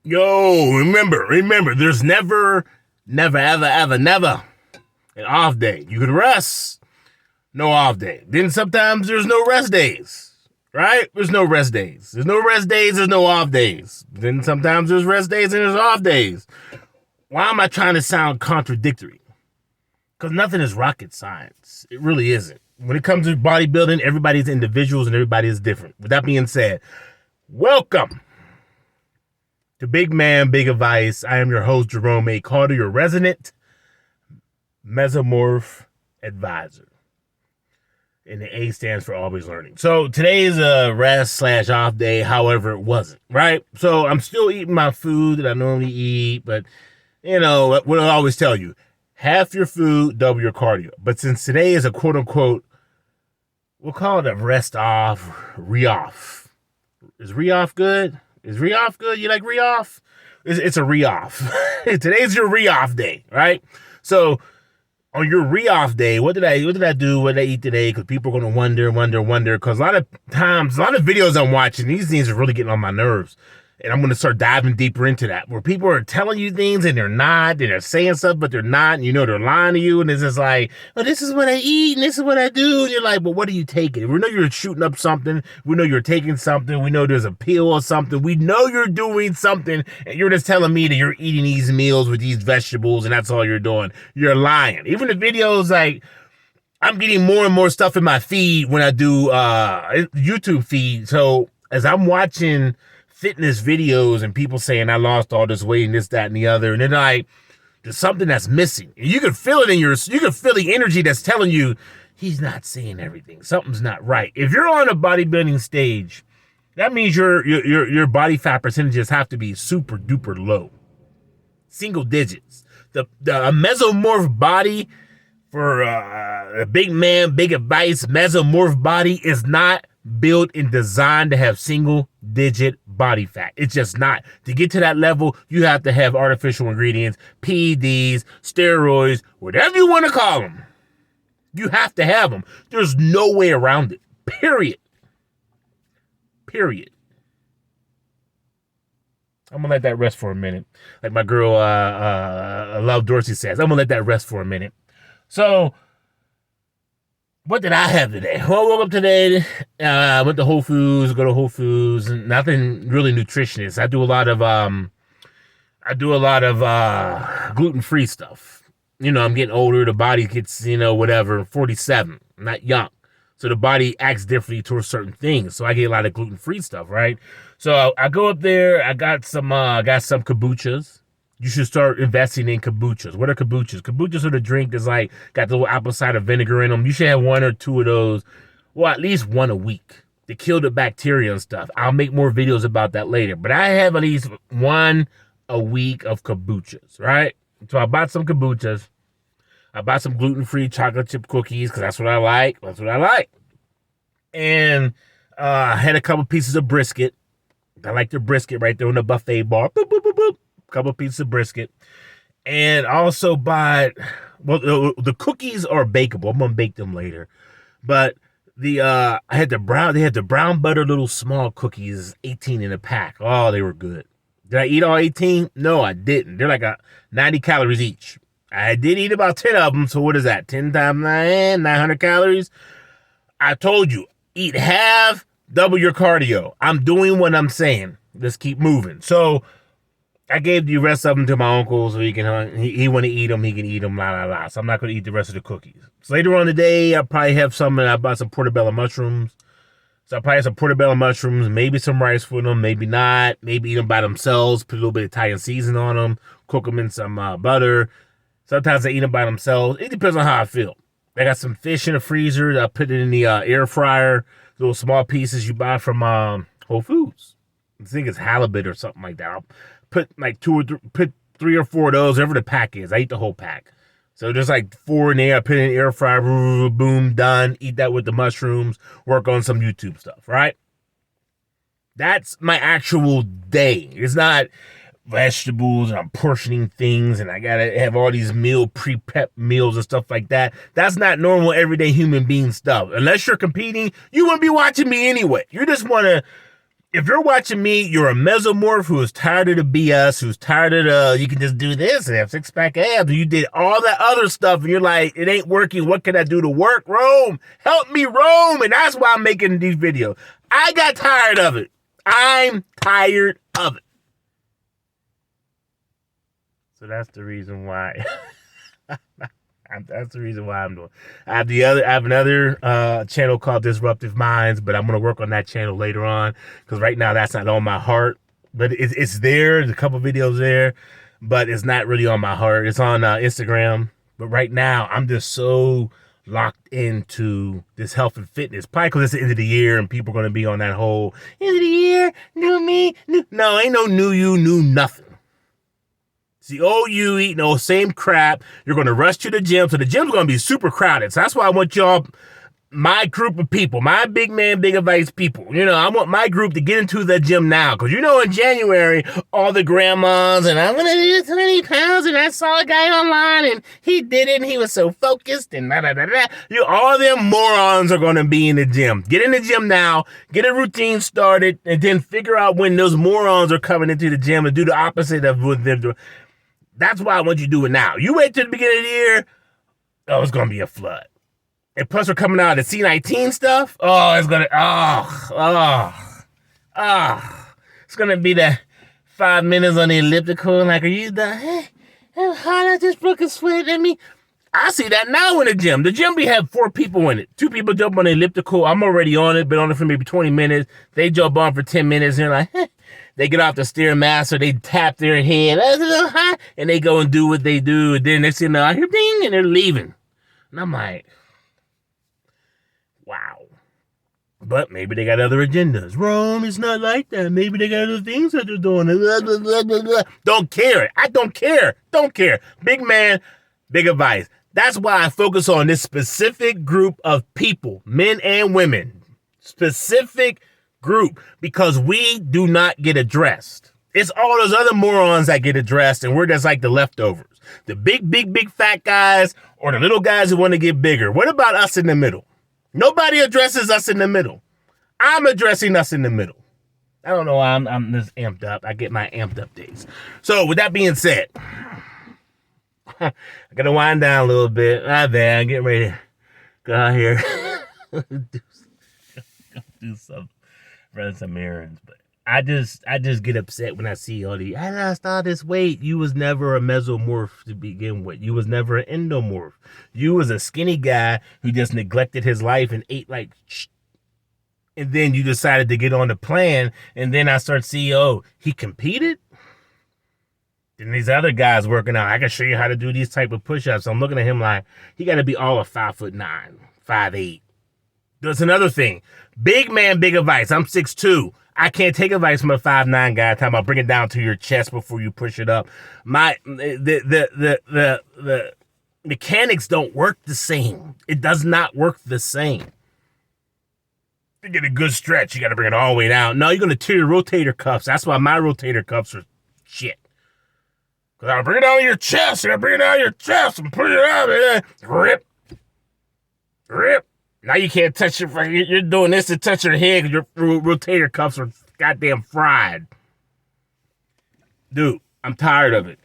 Yo, remember, there's never an off day. You can rest, no off day. Then sometimes there's no rest days, right? There's no rest days. There's no rest days, there's no off days. Then sometimes there's rest days and there's off days. Why am I trying to sound contradictory? Because nothing is rocket science. It really isn't. When it comes to bodybuilding, everybody's individuals and everybody is different. With that being said, welcome to Big Man, Big Advice. I am your host, Jerome A. Carter, your resident Mesomorph advisor. And the A stands for always learning. So today's a rest/off day, however it wasn't, right? So I'm still eating my food that I normally eat, but you know, what I always tell you, half your food, double your cardio. But since today is a quote unquote, we'll call it a rest off, re-off. Is re-off good? Is re-off good? You like re-off? It's a re-off. Today's your re-off day, right? So on your re-off day, what did I do? What did I eat today? Because people are going to wonder. Because a lot of times, a lot of videos I'm watching, these things are really getting on my nerves. And I'm going to start diving deeper into that, where people are telling you things and they're not, and they're saying stuff, but they're not, and you know they're lying to you, and it's just like, oh, this is what I eat, and this is what I do, and you're like, but what are you taking? We know you're shooting up something, we know you're taking something, we know there's a pill or something, we know you're doing something, and you're just telling me that you're eating these meals with these vegetables, and that's all you're doing. You're lying. Even the videos, like, I'm getting more and more stuff in my feed when I do YouTube feed, so as I'm watching fitness videos and people saying I lost all this weight and this, that, and the other, and then like there's something that's missing. And you can feel it you can feel the energy that's telling you he's not saying everything. Something's not right. If you're on a bodybuilding stage, that means your body fat percentages have to be super duper low. Single digits. A mesomorph body for a big man, big advice, mesomorph body is not built and designed to have single digit body fat. It's just not. To get to that level, you have to have artificial ingredients, PEDs, steroids, whatever you want to call them. You have to have them. There's no way around it. Period. I'm gonna let that rest for a minute. Like my girl Love Dorsey says, I'm gonna let that rest for a minute. So what did I have today? Well, I woke up today, I went to Whole Foods, and nothing really nutritious. I do a lot of gluten-free stuff. You know, I'm getting older, the body gets, whatever, 47, I'm not young. So the body acts differently towards certain things. So I get a lot of gluten-free stuff, right? So I go up there, I got some kombuchas. You should start investing in kombuchas. What are kombuchas? Kombuchas are the drink that's like got the little apple cider vinegar in them. You should have one or two of those, well, at least one a week to kill the bacteria and stuff. I'll make more videos about that later. But I have at least one a week of kombuchas, right? So I bought some kombuchas. I bought some gluten-free chocolate chip cookies because that's what I like. And I had a couple pieces of brisket. I like the brisket right there on the buffet bar. Boop, boop, boop, boop. Couple pieces of brisket, and also bought, well, the cookies are bakeable. I'm gonna bake them later, but they had the brown butter little small cookies, 18 in a pack. Oh, they were good. Did I eat all 18? No, I didn't. They're like 90 calories each. I did eat about 10 of them. So what is that? 10 times 9, 900 calories. I told you, eat half, double your cardio. I'm doing what I'm saying. Let's keep moving. So I gave the rest of them to my uncle so he want to eat them, he can eat them, So I'm not going to eat the rest of the cookies. So later on today, I'll probably have some, I bought some portobello mushrooms. So I'll probably have some portobello mushrooms, maybe some rice with them, maybe not. Maybe eat them by themselves, put a little bit of Italian seasoning on them, cook them in some butter. Sometimes I eat them by themselves. It depends on how I feel. I got some fish in the freezer. I put it in the air fryer, little small pieces you buy from Whole Foods. I think it's halibut or something like that. I'll put like three or four of those, whatever the pack is. I eat the whole pack. So there's like 4 in there. I put it in the air fryer, boom, done. Eat that with the mushrooms. Work on some YouTube stuff, right? That's my actual day. It's not vegetables and I'm portioning things and I gotta have all these pre-prep meals and stuff like that. That's not normal everyday human being stuff. Unless you're competing, you wouldn't be watching me anyway. You just want to If you're watching me, you're a mesomorph who is tired of the BS, who's tired of you can just do this and have six-pack abs. You did all that other stuff, and you're like, it ain't working. What can I do to work? Rome, help me, Rome. And that's why I'm making these videos. I got tired of it. I'm tired of it. So that's the reason why. That's the reason why I'm doing. I have another channel called Disruptive Minds, but I'm gonna work on that channel later on because right now that's not on my heart. But it's there. There's a couple videos there, but it's not really on my heart. It's on Instagram. But right now I'm just so locked into this health and fitness. Probably because it's the end of the year and people are gonna be on that whole end of the year, new me, no, ain't no new you, new nothing. It's the old you eating the same crap. You're going to rush to the gym. So the gym's going to be super crowded. So that's why I want y'all, my group of people, my big man, big advice people. I want my group to get into the gym now. Because in January, all the grandmas and I'm going to do 20 pounds. And I saw a guy online and he did it and he was so focused and da-da-da-da. All them morons are going to be in the gym. Get in the gym now. Get a routine started. And then figure out when those morons are coming into the gym and do the opposite of what they're doing. That's why I want you to do it now. You wait till the beginning of the year, it's going to be a flood. And plus we're coming out of the C19 stuff. It's going to, it's going to be that 5 minutes on the elliptical. Like, are you done? Hey, hot, I just broke a sweat at me. I see that now in the gym. The gym, we have 4 people in it. 2 people jump on the elliptical. I'm already on it, been on it for maybe 20 minutes. They jump on for 10 minutes. And they're like, hey. They get off the Stairmaster, they tap their head, and they go and do what they do. And then next thing you know, I hear ding, and they're leaving. And I'm like, wow. But maybe they got other agendas. Rome, it's not like that. Maybe they got other things that they're doing. Blah, blah, blah, blah, blah. Don't care. I don't care. Don't care. Big man, big advice. That's why I focus on this specific group of people, men and women. Specific group, because we do not get addressed. It's all those other morons that get addressed, and we're just like the leftovers. The big fat guys or the little guys who want to get bigger. What about us in the middle? Nobody addresses us in the middle. I'm addressing us in the middle. I don't know why I'm this amped up. I get my amped up days. So with that being said, I gotta wind down a little bit. I'm getting ready to go out here do something. Run some errands, but I just get upset when I see all the I lost all this weight. You was never a mesomorph to begin with. You was never an endomorph. You was a skinny guy who just neglected his life and ate like and then you decided to get on the plan, and then I start seeing, he competed? Then these other guys working out, I can show you how to do these type of push-ups. I'm looking at him like, he got to be all of 5'9", 5'8". That's another thing. Big man, big advice. I'm 6'2". I can't take advice from a 5'9" guy talking about bring it down to your chest before you push it up. The mechanics don't work the same. It does not work the same. To get a good stretch, you got to bring it all the way down. No, you're going to tear your rotator cuffs. That's why my rotator cuffs are shit. Because I'll bring it down to your chest. And I'll bring it down to your chest and put it up. And rip. Now you can't touch you're doing this to touch your head because your rotator cuffs are goddamn fried. Dude, I'm tired of it.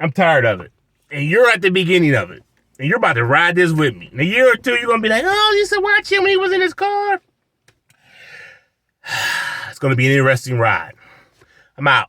And you're at the beginning of it. And you're about to ride this with me. In a year or two, you're going to be like, you used to watch him when he was in his car. It's going to be an interesting ride. I'm out.